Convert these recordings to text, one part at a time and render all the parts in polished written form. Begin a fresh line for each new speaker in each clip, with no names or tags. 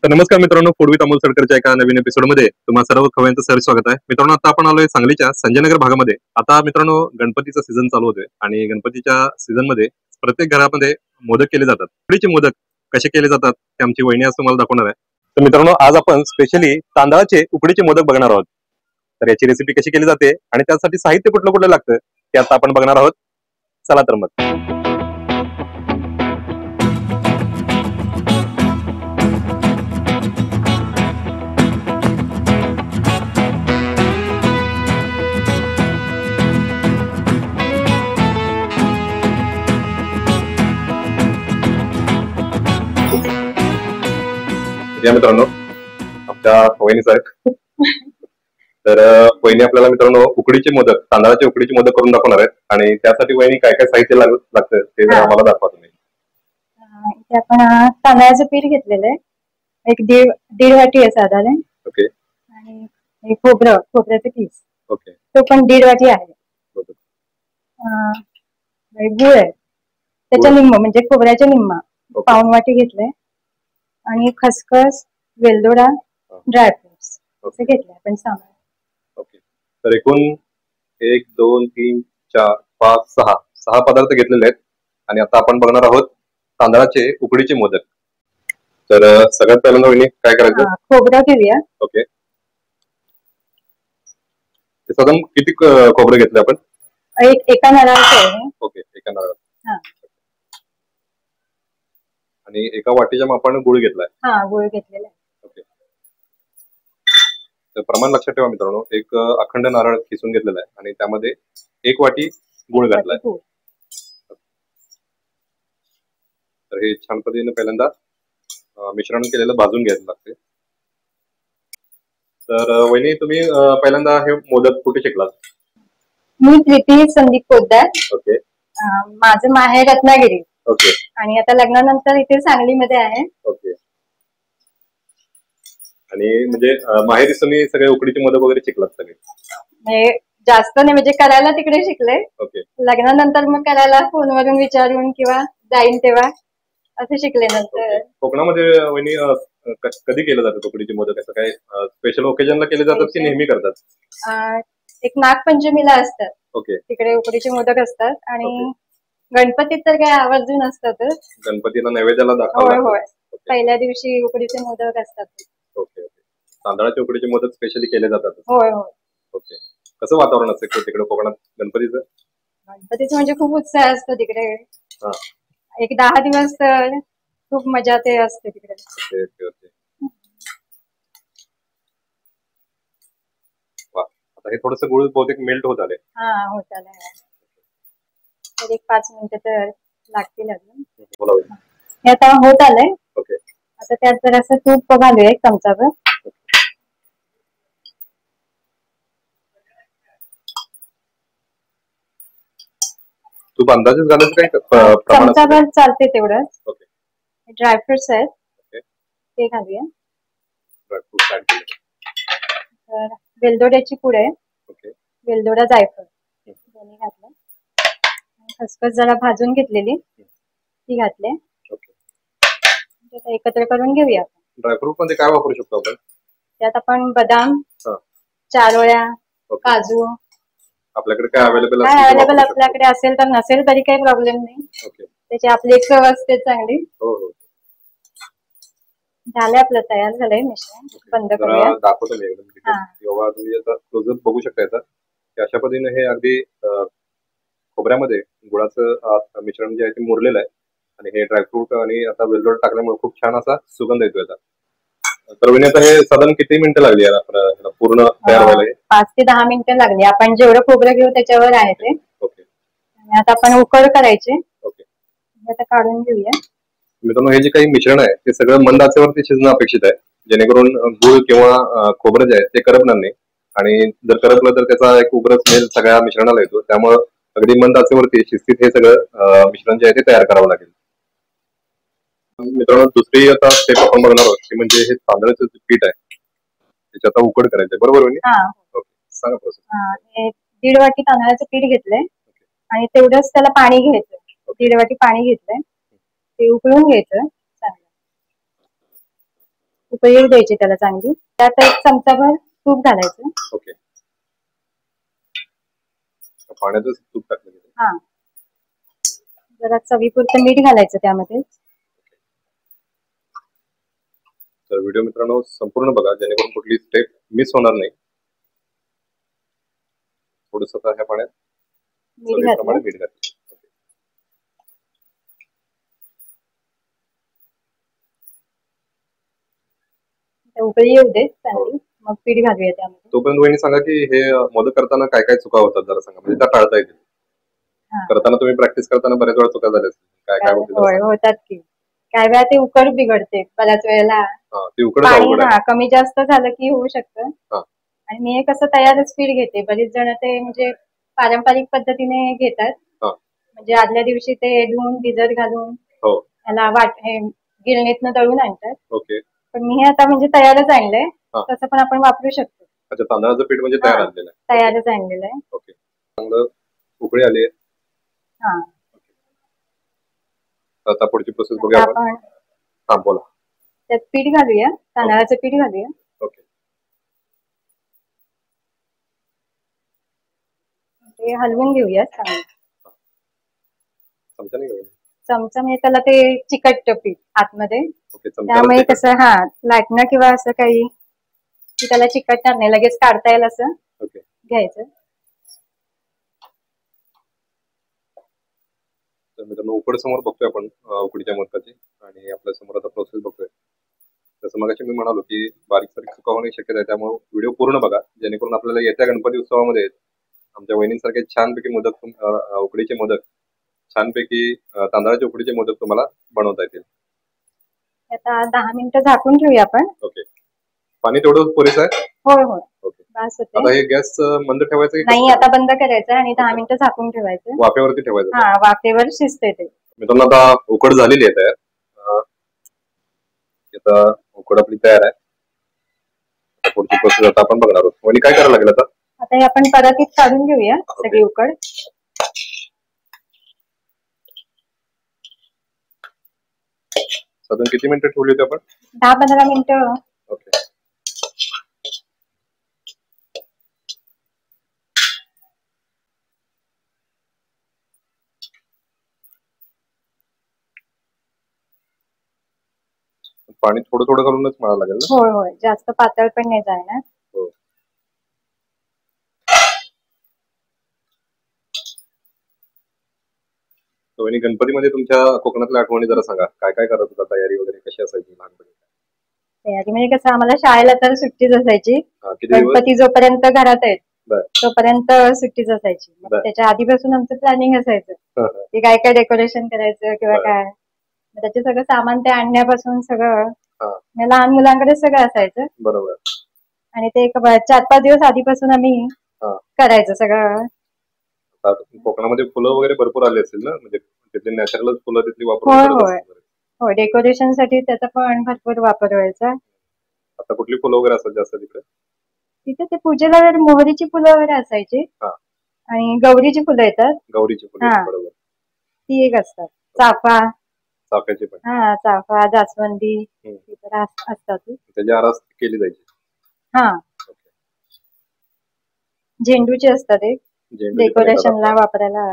तर नमस्कार मित्रांनो, फूड विथ अमोल सडकरच्या एका नवीन एपिसोडमध्ये तुम्हाला सर्व खवयांचं सर स्वागत आहे. मित्रांनो, आता आपण आलोय सांगलीच्या संजयनगर भागामध्ये. आता मित्रांनो, गणपतीचा सीझन चालू होतोय आणि गणपतीच्या सीझन मध्ये प्रत्येक घरामध्ये मोदक केले जातात. उकडीचे मोदक कसे केले जातात ते आमची वहिनी आज तुम्हाला दाखवणार आहे. तर मित्रांनो, आज आपण स्पेशली तांदळाचे उकडीचे मोदक बघणार आहोत. तर याची रेसिपी कशी केली जाते आणि त्यासाठी साहित्य कुठलं कुठलं लागतं ते आता आपण बघणार आहोत. चला तर मग. या मित्रांनो, आमच्या वहिनीच आहेत. तर वहिनी आपल्याला मित्रांनो उकडीचे मोदक, तांदळाचे उकडीचे मोदक करून दाखवणार आहेत आणि त्यासाठी वहिनी काय काय साहित्य लागतं ते जरा आम्हाला दाखवा तुम्ही.
इथे आपण तांदळाचं पीठ घेतलेलं आहे. एक दीड वाटी आहे साधारण.
ओके.
आणि खोबऱ्याचं किस.
ओके.
तो पण 1.5 वाटी आहे. गुळ आहे त्याच्या निम्म, म्हणजे खोबऱ्याच्या निम्मा पाऊण वाटी घेतलंय. आणि खसखस, वेलदोडा, ड्रायफ्रुट्स असं घेतलंय आपण सामान.
ओके. तर एकूण 1 2 3 4 5 6 पदार्थ घेतलेले आहेत आणि आता आपण बघणार आहोत तांदळाचे उकडीचे मोदक. तर सगळ्यात पहिल्यांदा वहिनी काय करायचं?
खोबरं घेऊया.
ओके. साधारण किती खोबरं घेतलं आपण?
एका नारळाचं आहे.
ओके, एका नारळाचं. आणि एका वाटीच्या मापाने गुळ घेतलाय.
गुळ घेतलेला आहे.
ओके. तर प्रमाण लक्षात ठेवा मित्रांनो, एक अखंड नारळ किसून घेतलेला आहे आणि त्यामध्ये 1 वाटी गुळ घातलाय. तर हे छान पद्धतीने पहिल्यांदा मिश्रण केलेलं भाजून घ्यायला लागते. तर वहिनी, तुम्ही पहिल्यांदा हे मोदक कुठे शिकलात?
मी प्रीती संदीप पोद्दार.
ओके.
माझं माहेर रत्नागिरी.
ओके.
आणि आता लग्नानंतर इथे सांगलीमध्ये आहे.
ओके. आणि म्हणजे माहेरी तुम्ही सगळे उकडीचे मोदक वगैरे शिकलात सगळे?
जास्त नाही, म्हणजे करायला तिकडे शिकले.
ओके.
लग्नानंतर मग करायला फोनवरून विचारून किंवा जाईन तेव्हा असं शिकले. नंतर
कोकणामध्ये वहिनी कधी केलं जातं उकडीचे मोदक? असं काय स्पेशल ओकेजनला केले जातात की नेहमी करतात?
एक नागपंचमीला असतात.
ओके.
तिकडे उकडीचे मोदक असतात आणि गणपतीत तर काय आवर्जून असतातच.
गणपतीला नैवेद्याला दाखवतात.
होय. पहिल्या दिवशी उकडीचे मोदक असतात.
ओके. तांदळाचे उकडीचे मोदक स्पेशली केले जातात.
होय.
ओके. कसं वातावरण असतं तिकडे कोकणात गणपतीचं?
गणपतीचं म्हणजे खूप उत्साह असतो तिकडे. एक 10 दिवस तर खूप मजा ते असते तिकडे.
आता हे थोडस गुळ बहुतेक मेल्ट होत आले.
होत आलंय. तर एक 5 मिनिटं तर लागतील अजून. हे आता होत आलंय.
ओके.
आता त्यात जरासं तूप घालूया 1 चमचाभर.
तूप अंदाजेच घालायचं काय?
चमचाभर चालते तेवढंच.
ओके.
ड्रायफ्रुट्स आहेत.
ओके.
ते घालूया.
ड्रायफ्रुट्स ऍड केले.
तर वेलदोड्याची पूड आहे.
ओके.
वेलदोडा, जायफळ दोन्ही घातलं. खसखस जरा भाजून घेतलेली ती घातले. एकत्र करून घेऊया.
ड्रायफ्रूट मध्ये काय वापरू शकतो आपण?
त्यात आपण बदाम, चारोळ्या, काजू,
आपल्याकडे काय अवेलेबल
आपल्याकडे असेल तर, नसेल तरी काही प्रॉब्लेम नाही. त्याची आपली एक चव असते चांगली. झालंय आपलं, तयार झालंय मिश्रण. बंद करूया.
दाखवतो मी एकदम. तुम्ही आता क्लोजअप बघू शकता याचा. अशा पद्धतीने हे अगदी खोबऱ्यामध्ये गुळाचं मिश्रण जे आहे ते मुरलेलं आहे आणि हे ड्रायफ्रूट आणि आता वेलदोड टाकल्यामुळे खूप छान असा सुगंध येतो याचा. तर आता हे साधारण किती मिनिटं लागली याला पूर्ण तयार व्हायला?
5 ते 10 मिनिटं लागली. आपण जेवढं खोबरं घेऊ त्याच्यावर आहे ते.
ओके.
आणि आता आपण उकड करायचे.
ओके.
आता काढून घेऊया.
मित्रांनो, हे जे काही मिश्रण आहे ते सगळं मंद आचेवरती शिजणं अपेक्षित आहे, जेणेकरून गुळ किंवा खोबरं जे आहे ते करपणार नाही. आणि जर करपलं तर त्याचा एक उग्र स्मेल सगळ्या मिश्रणाला येतो. त्यामुळे अगदी मंद आचेवरती शिस्तीत हे सगळं मिश्रण जे आहे ते तयार करावं लागेल. मित्रांनो, दुसरी आता स्टेप आपण बघणार आहोत ती म्हणजे हे तांदळाचं जे पीठ आहे त्याची आता उकड करायचं आहे. बरोबर वहिनी? सांगा प्रोसेस.
1.5 वाटी तांदळाचं पीठ घेतलंय आणि तेवढंच त्याला पाणी घ्यायचं. 1.5 वाटी पाणी घेतलंय. ते उकळून घ्यायचं चांगलं. उकळी येऊ द्यायची त्याला चांगली. त्यात एक चमचाभर तूप घालायचं.
ओके. पाण्यातच तूप टाकलं.
हा, जरा चवीपुरतं मीठ घालायचं त्यामध्ये.
तर व्हिडिओ मित्रांनो संपूर्ण बघा जेणेकरून कुठली स्टेप मिस होणार नाही. थोडस ह्या पाण्यात
मीठ घातलं.
मीठ घातलं.
उकळी येऊ दे चांगली, मग पीठ घालूया त्यामध्ये.
तोपर्यंत वहिनी सांगा की हे मोदक करताना काय काय चुका होतात जरा सांगा, म्हणजे त्या टाळता येतील. करताना तुम्ही प्रॅक्टिस करताना बऱ्याच वेळा चुका झाल्या काय काय
होय, होतात की. काय वेळा ते उकड बिघडते बऱ्याच वेळेला.
ते उकड
कमी जास्त झालं की होऊ शकतं. आणि मी कसं तयारच पीठ घेते. बरीच जण ते म्हणजे पारंपरिक पद्धतीने घेतात. म्हणजे आदल्या दिवशी ते धुवून भिजत घालून त्याला गिरणीतनं दळून आणतात.
ओके.
पण मी आता म्हणजे तयारच आणलंय, तसं पण आपण वापरू शकतो.
अच्छा, तांदळाचं पीठ म्हणजे तयार आणलेलं आहे.
तयारच आणलेलं आहे.
ओके. चांगलं उकळी आली. आता पुढची प्रोसेस बघूया आपण. बोला.
त्यात पीठ घालूया, तांदळाचं पीठ घालूया.
ओके.
ते हलवून घेऊया चांगलं.
चमचा नाही घेऊया.
चमचा म्हणजे त्याला ते चिकट पीठ आतमध्ये,
ओके.
त्यामुळे कसं लाटणं किंवा असं काही की त्याला चिकटणार नाही, लगेच काढता येईल असं घ्यायचं.
तर मित्रांनो उकड समोर बघतोय आपण उकडीच्या मोदकाची, आणि आपल्या समोर आता प्रोसेस बघतोय. जसं मगाशी मी म्हणालो की बारीक सारीक चुका होण्याची शक्यता आहे, त्यामुळे व्हिडिओ पूर्ण बघा जेणेकरून आपल्याला येत्या गणपती उत्सवामध्ये आमच्या वहिनींसारखे छानपैकी मोदक, उकडीचे मोदक, छानपैकी तांदळाचे उकडीचे मोदक तुम्हाला बनवता येतील.
आता 10 मिनिटं झाकून ठेवूया आपण.
ओके. पाणी तेवढं पुरेसं आहे?
होय होय.
आता हे गॅस बंद ठेवायचं
नाही, आता बंद करायचं आणि 10 मिनिटं झाकून ठेवायचं.
वाफेवरती ठेवायचं.
वाफेवर शिजते ते.
मित्रांनो आता उकड झालेली आहे तयार. आता उकड आपली तयार आहे. पुढची प्रोसेस आता आपण बघणार आहोत. आणि काय करायला लागेल आता?
आता हे आपण परातीत काढून घेऊया सगळी उकड.
साधारण किती मिनिटं ठेवली होती आपण?
10-15 मिनिटं.
ओके. पाणी थोडं थोडं घालूनच मळावं लागेल ना?
होय होय, जास्त पातळ पण नाही जाणार.
आणि गणपतीमध्ये तुमच्या कोकणातल्या आठवणी जरा सांगा, काय काय करत होता, तयारी वगैरे कशी असायची लहानपणी?
तयारी म्हणजे कसं, आम्हाला शाळेला तर सुट्टीच असायची. गणपती जोपर्यंत घरात आहेत तोपर्यंत सुट्टीच असायची. त्याच्या आधीपासून आमचं प्लॅनिंग असायचं की काय काय डेकोरेशन करायचं किंवा काय. त्याचे सगळं सामान ते आणण्यापासून सगळं लहान मुलांकडे सगळं असायचं.
बरोबर.
आणि ते 4-5 दिवस आधीपासून आम्ही करायचं सगळं.
कोकणामध्ये फुलं वगैरे भरपूर आले असतील ना, म्हणजे तिथली नॅचरल फुलं तिथली
वापरून? होय, डेकोरेशन साठी त्याचा पण भरपूर वापर व्हायचा.
आता कुठली फुलं वगैरे असतात जास्त तिथे?
तिथे ते पूजेला मोहरीची फुलं वगैरे असायची आणि गौरीची फुलं येतात.
गौरीची फुलं, बरोबर.
ती एक असतात. चाफा,
चाफ्याची पण.
चाफा, जास्वंदी असतात.
त्याची आरास केली जायची.
झेंडूचे असतात एक डेकोरेशनला वापरायला.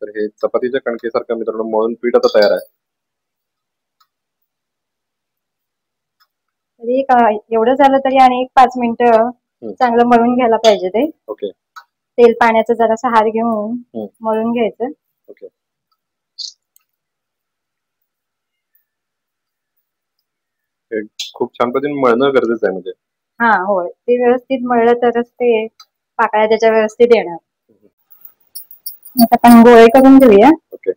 तर हे चपातीच्या कणकेसारखं मित्रांनो मळून पीठ आता तयार आहे.
तरी एवढं झालं तरी आणि 5 मिनिटं चांगलं मळून घ्यायला पाहिजे ते.
ओके.
तेल पाण्याचा जरासा हार घेऊन मळून घ्यायचं.
ओके. खूप छान पद्धतीने मळणं गरजेचं आहे म्हणजे.
होय, ते व्यवस्थित मळलं तरच ते पाकळ्या त्याच्या व्यवस्थित येणार. आता आपण गोळे करून घेऊया.
ओके.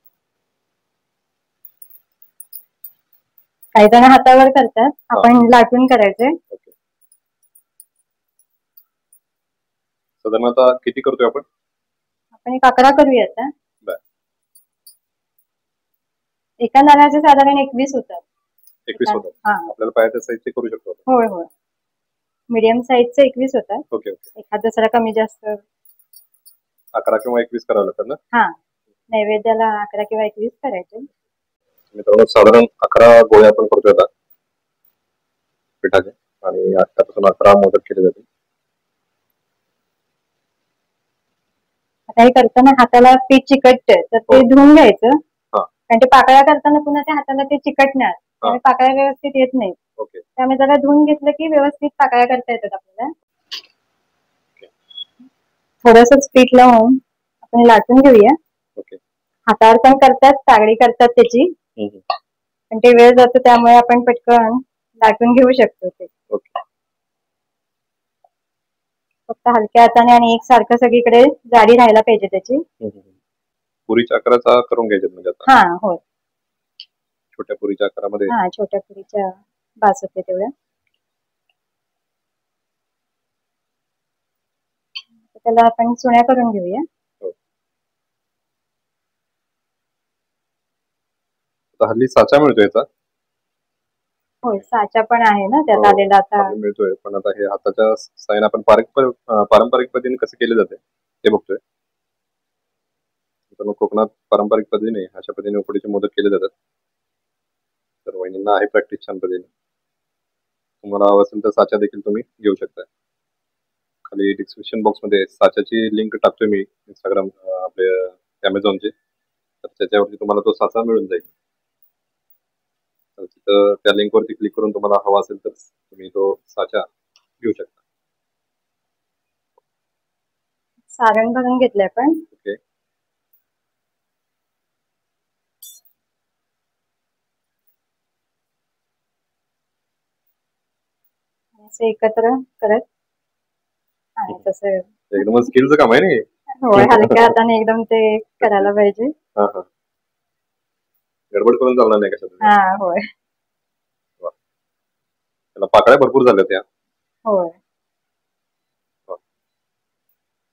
काही जण हातावर करतात, आपण लाटून करायचंय.
साधारण आता किती करतोय आपण?
आपण एक 11 करूया आता. एका नारळाचे साधारण 21 होतात.
21 होतात. आपल्याला पाहिजे त्या साईजचे करू शकतो.
होय होय, मीडियम साईजचे 21 होतात.
ओके.
एखाद जरा कमी जास्त
11 किंवा 21 करावं लागतं ना?
नैवेद्याला 11 किंवा 21 करायचे.
मित्रांनो साधारण 11 गोळ्या आपण करतोय आता पिठाचे आणि आतापासून 11 मोदक केले जाते.
आता हे करताना हाताला पीठ चिकटतं तर ते धुवून घ्यायचं, कारण ते पाकळ्या करताना पुन्हा त्या हाताला ते चिकटणार त्यामुळे पाकळ्या व्यवस्थित येत नाही. त्यामुळे जरा धुवून घेतलं की व्यवस्थित पाकळ्या करता येतात आपल्याला. थोडंसं पीठ लावून आपण लाटून घेऊया. हातावर पण करतात, सागडी करतात त्याची, पण ते वेळ जातो त्यामुळे आपण पटकन लाटून घेऊ शकतो ते. फक्त हलक्या हाताने आणि एकसारखं सगळीकडे जाडी राहायला पाहिजे त्याची.
पुरीच्या आकाराचा करून घ्यायचं म्हणजे आता.
हो,
छोट्या पुरीच्या आकारामध्ये.
छोट्या पुरीच्या बास होते तेवढ्या. त्याला आपण सुण्या करून घेऊया.
हल्ली साचा मिळतोय याचा.
होय, साचा पण आहे ना त्यात आलेला आता
मिळतोय, पण आता हे हाताच्या साहाय्याने आपण पारंपरिक पद्धतीने कसं केले जाते ते बघतोय. कोकणात पारंपरिक पद्धतीने अशा पद्धतीने उकडीचे मोदक केले जातात. तर वहिनींना आहे प्रॅक्टिस छान पद्धतीने. तुम्हाला हवं असेल तर साचा देखील तुम्ही घेऊ शकता. खाली डिस्क्रिप्शन बॉक्स मध्ये साच्याची लिंक टाकतोय मी, इंस्टाग्राम आपल्या अमेझॉनची, तर त्याच्यावरती तुम्हाला तो साचा मिळून जाईल. तिथं त्या लिंक वरती क्लिक करून तुम्हाला हवा असेल तर तुम्ही तो साचा घेऊ शकता.
सारण भरून घेतलंय आपण. असं एकत्र करत आणि तसं
एकदम स्किलचं काम आहे ना.
होय, हलक्या हाताने एकदम ते करायला पाहिजे.
गडबड करून चालणार नाही कशात.
होय,
त्याला पाकळ्या भरपूर झाल्या त्या.
होय.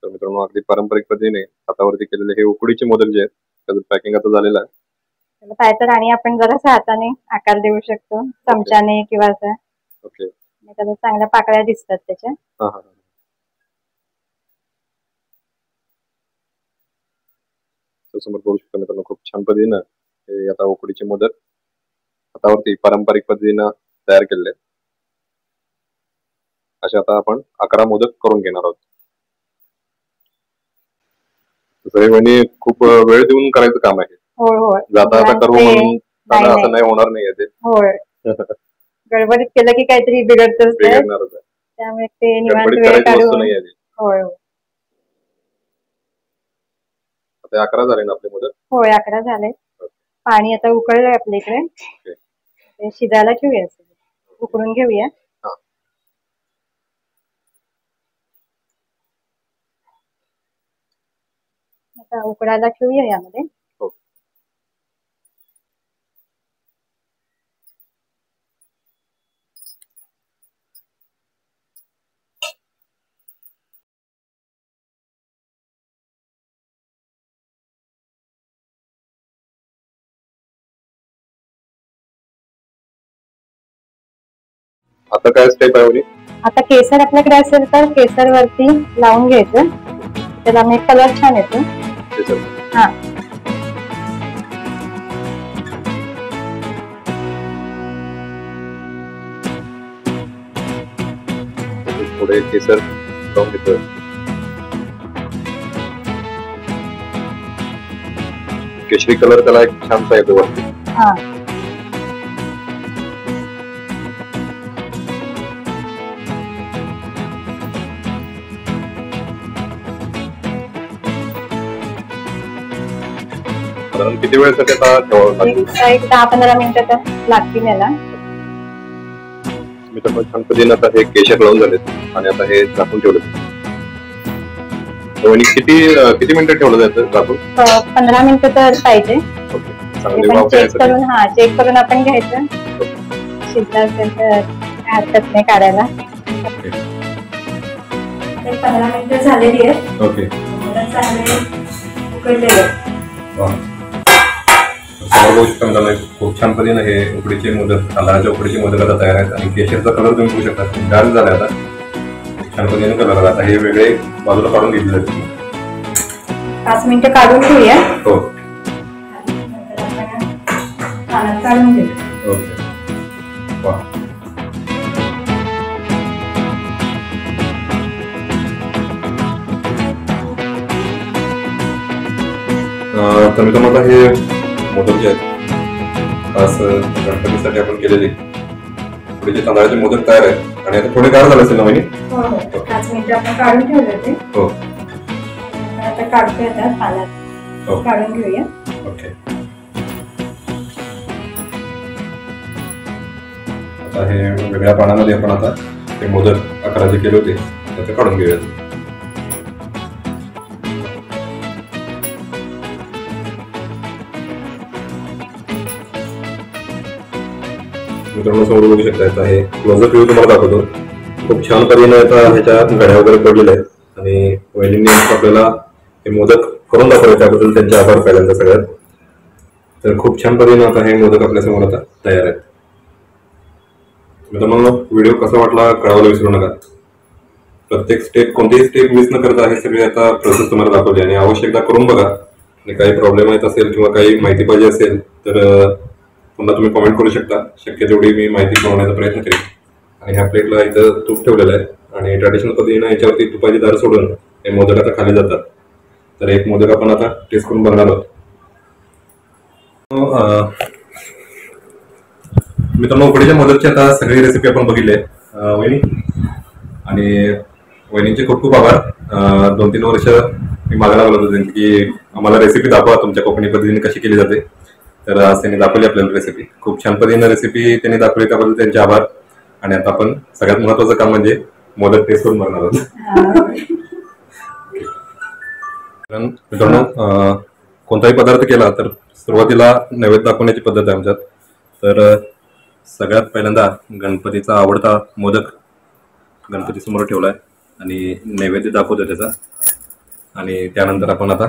तर मित्रांनो अगदी पारंपरिक पद्धतीने हातावरती केलेले हे उकडीचे मोदक जे आहेत त्याचं पॅकिंग आता झालेलं आहे.
त्याला पाहिजे आणि आपण जरासं हाताने आकार देऊ शकतो, चमच्याने किंवा असं. त्याला चांगल्या पाकळ्या दिसतात त्याच्या.
समोर बघू शकता मित्रांनो खूप छान पद्धतीनं हे आता उकडीचे मोदक हातावरती पारंपरिक पद्धतीनं तयार केलेले. असे आता आपण 11 मोदक करून घेणार आहोत. म्हणजे खूप वेळ देऊन करायचं काम आहे. जाता जाता करू म्हणून असं नाही होणार नाही ते.
गडबडीत केलं की काहीतरी बिघडतच त्यामुळे ते निवांत वेळ काढून.
आता 11 झाले ना आपले मोदक.
होय, 11 झाले. पाणी आता उकळलंय आपल्या इकडे, ते शिजायला ठेवूया, उकळून घेऊया. आता उकडायला ठेवूया यामध्ये.
आता काय स्टेप आहे?
आता केसर आपल्याकडे असेल तर केसर वरती लावून घ्यायचं, त्याला मी कलर छान येतो.
थोडे केसर लावून घेतोय. केशरी कलर त्याला एक छानसा येतो वरती. किती वेळेसाठी आता ठेवावं लागेल?
10-15 मिनिटं तर लागतील याला.
मी तर छान पद्धतीने आता हे केशर लावून झालेत आणि आता हे झाकून ठेवलं. किती मिनिटं ठेवलं जातं झाकून?
15 मिनिटं तर पाहिजे. चेक करून आपण घ्यायचं, शिजलं असेल तर हरकत नाही काढायला. 15 मिनिटं झालेली आहेत. उकडलेले.
खूप छान पद्धतीने हे उकडीचे मोदक, तांदळाच्या उकडीचे मोदक आता तयार आहेत आणि केशरचा कलर तुम्ही बघू शकता गार झाला आता. छान पद्धतीने कलर आता हे वेगळे बाजूला काढून घेतले जाते.
5 मिनिटं काढून घेऊया. पाण्यात काढून घेतो.
ओके. वा. तर मी तुम्हाला हे मोदक जे आहेत खास गणपतीसाठी आपण केलेले थोडे तांदळाचे मोदक तयार आहेत आणि आता थोडे गार झाले असेल ना वहिनी?
5 मिनिटं आपण काढून ठेवले होते.
हो.
आता काढतोय आता पाण्यात काढून घेऊया.
ओके. आता हे वेगळ्या पाण्यामध्ये आपण आता ते मोदक आकाराचे केले होते त्याचे काढून घेऊया. मित्रांनो समोर बघू शकता आता हे क्लोजअप व्ह्यू तुम्हाला दाखवतो. खूप छान पद्धतीने आता ह्याच्या घड्या वगैरे पडलेल्या आहेत आणि वहिनींनी आपल्याला हे मोदक करून दाखवले त्याबद्दल त्यांचे आभार पहिल्यांदा सगळ्यात. तर खूप छान पद्धतीने आता हे मोदक आपल्यासमोर आता तयार आहेत. मित्रांनो व्हिडिओ कसा वाटला कळवायला विसरू नका. प्रत्येक स्टेप कोणतीही स्टेप मिस न करता हे सगळे आता प्रोसेस तुम्हाला दाखवली आणि आवश्यकता करून बघा आणि काही प्रॉब्लेम येत असेल किंवा काही माहिती पाहिजे असेल तर पुन्हा तुम्ही कमेंट करू शकता. शक्य तेवढी मी माहिती कळवण्याचा प्रयत्न करेन. आणि ह्या प्लेटला इथं तूप ठेवलेलं आहे आणि ट्रॅडिशनल पद्धतीने याच्यावरती तुपाची दार सोडून हे मोदक आता खाली जातात. तर एक मोदक आपण आता टेस्ट करून बघणार आहोत. मित्रांनो उकडीच्या मोदकची आता सगळी रेसिपी आपण बघितली आहे वहिनी आणि वहिनींचे खूप खूप आभार. 2-3 वर्ष मी मागायला बोलत होते की आम्हाला रेसिपी दाखवा तुमच्या कोकणी पद्धतीने कशी केली जाते. तर आज त्यांनी दाखवली आपल्याला रेसिपी. खूप छान पद्धतीने रेसिपी त्यांनी दाखवली त्याबद्दल त्यांचे आभार. आणि आता आपण सगळ्यात महत्वाचं काम म्हणजे मोदक टेस्ट करून बघणार आहोत. मित्रांनो कोणताही पदार्थ केला तर सुरुवातीला नैवेद्य दाखवण्याची पद्धत आहे आमच्यात. तर सगळ्यात पहिल्यांदा गणपतीचा आवडता मोदक गणपती समोर ठेवलाय आणि नैवेद्य दाखवतो त्याचा आणि त्यानंतर आपण आता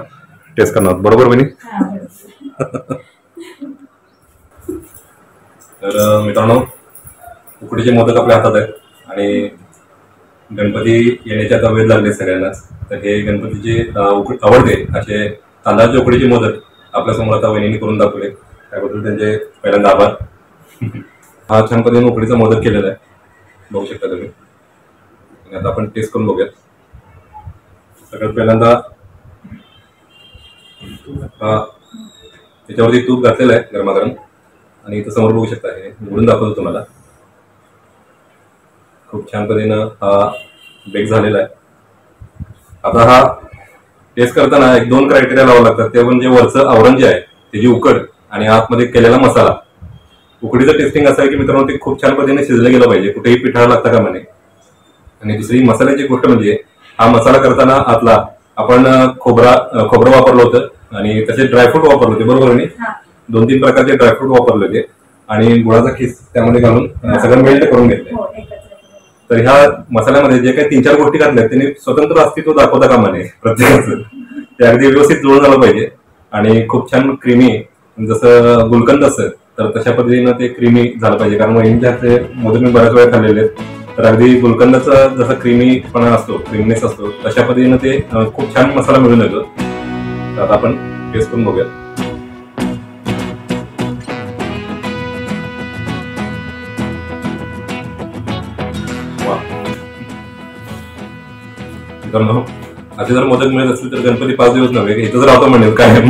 टेस्ट करणार आहोत. बरोबर बहिणी? तर मित्रांनो उकडीचे मोदक आपल्या हातात आहेत आणि गणपती येण्याचे आता वेध लागले सगळ्यांनाच. तर हे गणपतीचे आवडते असे तांदळाचे उकडीचे मोदक आपल्यासमोर आता वहिनीने करून दाखवले त्याबद्दल त्यांचे पहिल्यांदा आभार. हा छान पद्धतीने उकडीचा मोदक केलेला आहे बघू शकता तुम्ही. आणि आता आपण टेस्ट करून बघूयात. सगळ्यात पहिल्यांदा त्याच्यावरती तूप घातलेलं आहे गरमागरम आणि इथं समोर बघू शकता हे उघडून दाखवतो तुम्हाला. खूप छान पद्धतीनं हा बेक झालेला आहे. आता हा टेस्ट करताना 1-2 क्रायटेरिया लावावं लागतात. ते म्हणजे वरचं आवरण जे आहे त्याची उकड आणि आतमध्ये केलेला मसाला. उकडीचं टेस्टिंग असं आहे की मित्रांनो ते खूप छान पद्धतीने शिजलं गेलं पाहिजे. कुठेही पिठाळा लागता कामा नये. आणि दुसरी मसाल्याची गोष्ट म्हणजे हा मसाला करताना आतला आपण खोबरं वापरलं होतं आणि तसे ड्रायफ्रूट वापरले होते. बरोबर नाही? 2-3 प्रकारचे ड्रायफ्रूट वापरले होते आणि गुळाचा खिस त्यामध्ये घालून सगळं मेल्ट करून घेतलं. तर ह्या मसाल्यामध्ये जे काही 3-4 गोष्टी घातल्या त्यांनी स्वतंत्र अस्तित्व दाखवता कामा नये प्रत्येकाचं. ते अगदी व्यवस्थित जुळून झालं पाहिजे आणि खूप छान क्रीमी जसं गुलकंद असतं तर तशा पद्धतीनं ते क्रीमी झालं पाहिजे. कारण वहिनीच्या हातचे मोदक मी बऱ्याच वेळा खाल्लेले आहेत. तर अगदी गुलकंदाचा जसा क्रीमीपणा असतो क्रीमनेस असतो तशा पद्धतीनं ते खूप छान मसाला मिळून येतो. तर आता आपण टेस्ट करून बघूयात. मित्रांनो असे जर मोदक मिळत असतील तर गणपती 5 दिवस नव्हे इथंच राहतो म्हणेल काय.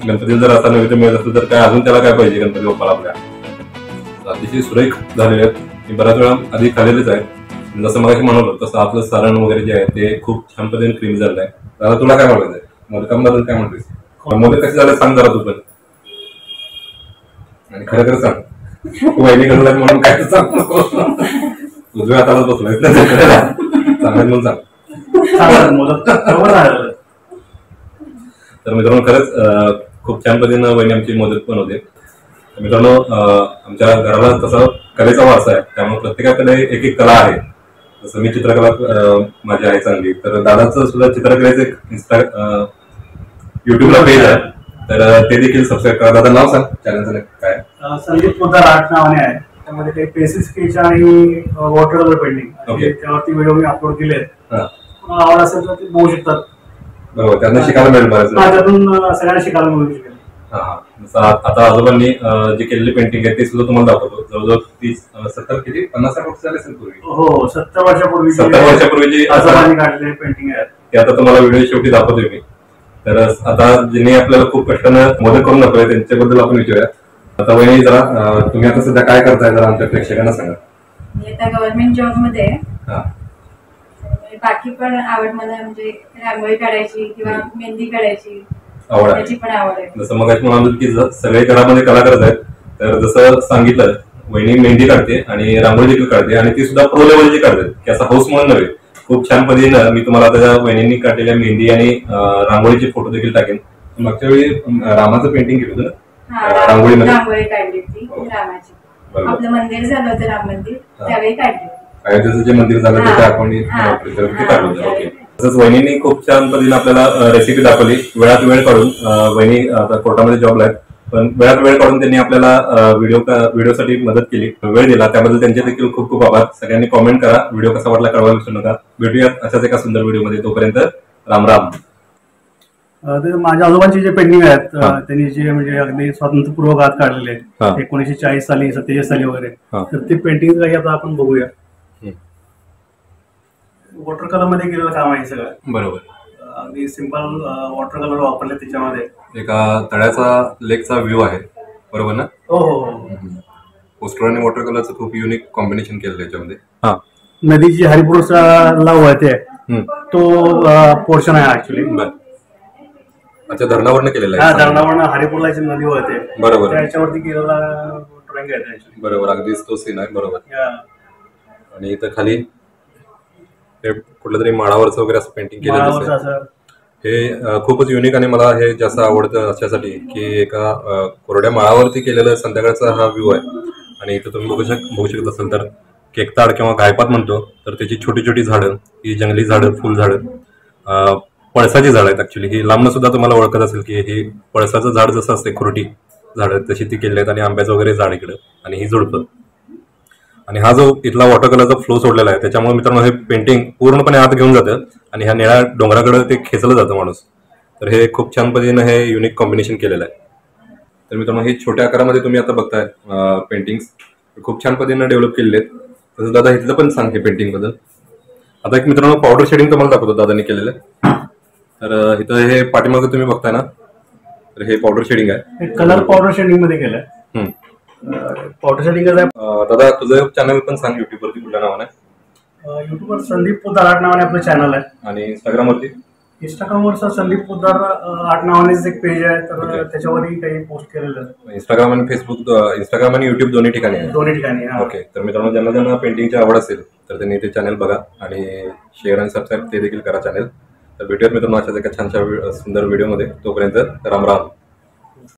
गणपती जर असा नव्हे मिळत असेल तर काय अजून त्याला काय पाहिजे गणपती बाप्पाला आपल्या. अतिशय सुरेख झालेले आहेत. मी बऱ्याच वेळा आधी खाल्लेलेच आहे. जसं मगाशी म्हणलं तसं आपलं सारण वगैरे जे आहे ते खूप छान पद्धतीने क्रीम झालं आहे. दादा तुला काय म्हणायचं आहे मोदकांबद्दल काय म्हणतेस? मोदक कसे झाले सांग जरा तू पण. आणि खरं खरं सांग तू वहिनी घडला म्हणून काय सांग उजव्या हाताला बसलाय चांगलं म्हणून सांग. तर मित्रांनो खरंच खूप छान पद्धतीनं वहिनी आमची मोदक बनवते. मित्रांनो आमच्या घराला तसा कलेचा वारसा आहे त्यामुळे प्रत्येकाकडे एक एक कला आहे. जसं मी चित्रकला माझी आहे चांगली तर दादाचं सुद्धा चित्रकलेचं युट्यूबला पेज आहे तर ते देखील सबस्क्राईब करा. दादा नाव सांग चॅनलचं काय?
संदीप पोद्दार आर्ट नावाने आहे. त्यामध्ये काही पेन्सिल स्केच आणि वॉटर कलर पेंटिंग त्यावरती व्हिडिओ मी अपलोड केले आहेत. आवड असेल तर ते बघू शकतात.
बरोबर त्यांना शिकायला मिळेल. त्यातून
सगळ्यांना शिकायला मिळू शकेल.
आता आजोबांनी जे केलेली पेंटिंग आहे ते सुद्धा तुम्हाला दाखवतो. जवळजवळ 50 वर्ष झाले असेल पूर्वी.
हो, 70 वर्षापूर्वी
70 वर्षापूर्वी
आजोबांनी काढलेली पेंटिंग आहे.
ते आता तुम्हाला व्हिडिओ शेवटी दाखवतोय मी. तर आता ज्यांनी आपल्याला खूप कष्टानं मदत करून दाखवले त्यांच्याबद्दल आपण विचारूया. आता वहिनी जरा तुम्ही आता सध्या काय करताय जरा आमच्या प्रेक्षकांना सांगा.
मी आता गव्हर्नमेंट जॉब मध्ये बाकी पण आवड मला म्हणजे रांगोळी काढायची किंवा मेहंदी काढायची
आवड आहे.
त्याची पण आवड आहे.
जसं मग म्हणालो की सगळे घरामध्ये कलाकार आहेत. तर जसं सांगितलं वहिनी मेहंदी काढते आणि रांगोळी देखील काढते आणि ती सुद्धा प्रो लेवलची काढते की असं हाऊस म्हणून नव्हे. खूप छान पद्धतीनं मी तुम्हाला त्या वहिनींनी काढलेल्या मेहंदी आणि रांगोळीचे फोटो देखील टाकेन. मागच्या वेळी रामाचं पेंटिंग केलं होतं ना रांगोळीमध्ये.
रांगोळी काढली होती रामाची. आपलं मंदिर झालं होतं राम मंदिर त्यावेळी काढली.
अयोध्येचं जे मंदिर झालं ते आपण काढलं होतं. ओके. तसंच वहिनींनी खूप छान पद्धतीने आपल्याला रेसिपी दाखवली वेळात वेळ काढून. वहिनी आता कोर्टामध्ये जॉबला आहेत पण वेळात वेळ काढून त्यांनी आपल्याला व्हिडिओसाठी मदत केली, वेळ दिला, त्याबद्दल त्यांचे देखील खूप खूप आभार. सगळ्यांनी कॉमेंट करा, व्हिडिओ कसा वाटला कळवायला विसरू नका. भेटूयात अशाच एका सुंदर व्हिडिओमध्ये. तोपर्यंत राम राम.
माझ्या आजोबांची जे पेंटिंग आहेत त्यांनी जे म्हणजे अगदी स्वातंत्र्यपूर्व काळात काढलेले आहेत 1940 साली 47 साली वगैरे. तर ते पेंटिंग काही आता आपण बघूया. वॉटर कलर मध्ये केलेलं काम आहे सगळं.
बरोबर.
अगदी सिंपल वॉटर कलर वापरले त्याच्यामध्ये. एका
तळ्याचा लेकचा व्ह्यू आहे बरोबर ना.
हो हो.
पोस्टर आणि वॉटर कलरचं खूप युनिक कॉम्बिनेशन केलं त्याच्यामध्ये.
नदी जी हरिपूरला वळते तो पोर्शन आहे ऍक्च्युली.
अच्छा, धरणावरनं केलेला आहे.
धरणावरनं हरिपूरला जी नदी वळते
बरोबर
त्याच्यावरती केलेला ड्रॉइंग आहे ऍक्च्युली.
बरोबर, अगदीच तो सीन आहे. बरोबर. आणि इथं खाली कुठल्या तरी माळावरचं वगैरे असं पेंटिंग केलेलं. हे खूपच युनिक आणि मला हे जास्त आवडतं अशासाठी की एका कोरड्या माळावरती केलेलं संध्याकाळचा हा व्ह्यू आहे. आणि इथं तुम्ही बघू शकत असाल तर केकताड किंवा गायपात म्हणतो तर त्याची छोटी छोटी झाडं, ही जंगली झाडं, फुल झाडं, पळसाची झाड आहेत ऍक्च्युली. ही लांबनं सुद्धा तुम्हाला ओळखत असेल की हे पळसाचं झाड जसं असते खुरटी झाडं तशी ती केली आहेत. आणि आंब्याचं वगैरे झाड इकडं आणि ही झुडपं. आणि हा जो इथला वॉटर कलरचा फ्लो सोडलेला आहे त्याच्यामुळे मित्रांनो हे पेंटिंग पूर्णपणे आत घेऊन जातं आणि ह्या निळ्या डोंगराकडे ते खेचलं जातं माणूस. तर हे खूप छान पद्धतीनं हे युनिक कॉम्बिनेशन केलेलं आहे. तर मित्रांनो हे छोट्या आकारामध्ये तुम्ही आता बघताय पेंटिंग्स खूप छान पद्धतीनं डेव्हलप केलेले आहेत. तसं दादा इथलं पण सांग हे पेंटिंग बद्दल. आता एक मित्रांनो पावडर शेडिंग तुम्हाला दाखवतो दादानी केलेलं. तर इथं हे पाठीमागे तुम्ही बघताय ना तर हे पावडर शेडिंग आहे.
कलर पावडर शेडिंग मध्ये केलंय. पावडर शेडिंग
दादा तुझं चॅनल पण सांग युट्यूब वरती कुठल्या नावाने.
युट्यूबवर संदीप पोद्दार 8 नावाने आपलं चॅनल आहे.
आणि इंस्टाग्राम वरती
इंस्टाग्रामवरचा संदीप पोद्दार 8 नावानेच एक पेज आहे. तर त्याच्यावरही काही पोस्ट केलेलं आहे.
इंस्टाग्राम आणि फेसबुक, इंस्टाग्राम आणि युट्यूब दोन्ही ठिकाणी आहे.
दोन्ही ठिकाणी.
ओके. तर मित्रांनो ज्यांना पेंटिंगची आवड असेल तर त्यांनी ते चॅनल बघा आणि शेअर आणि सबस्क्राईब ते देखील करा चॅनल. तर भेटूयात मित्रांनो अशाच एका छानशा सुंदर व्हिडिओमध्ये. तोपर्यंत राम राम.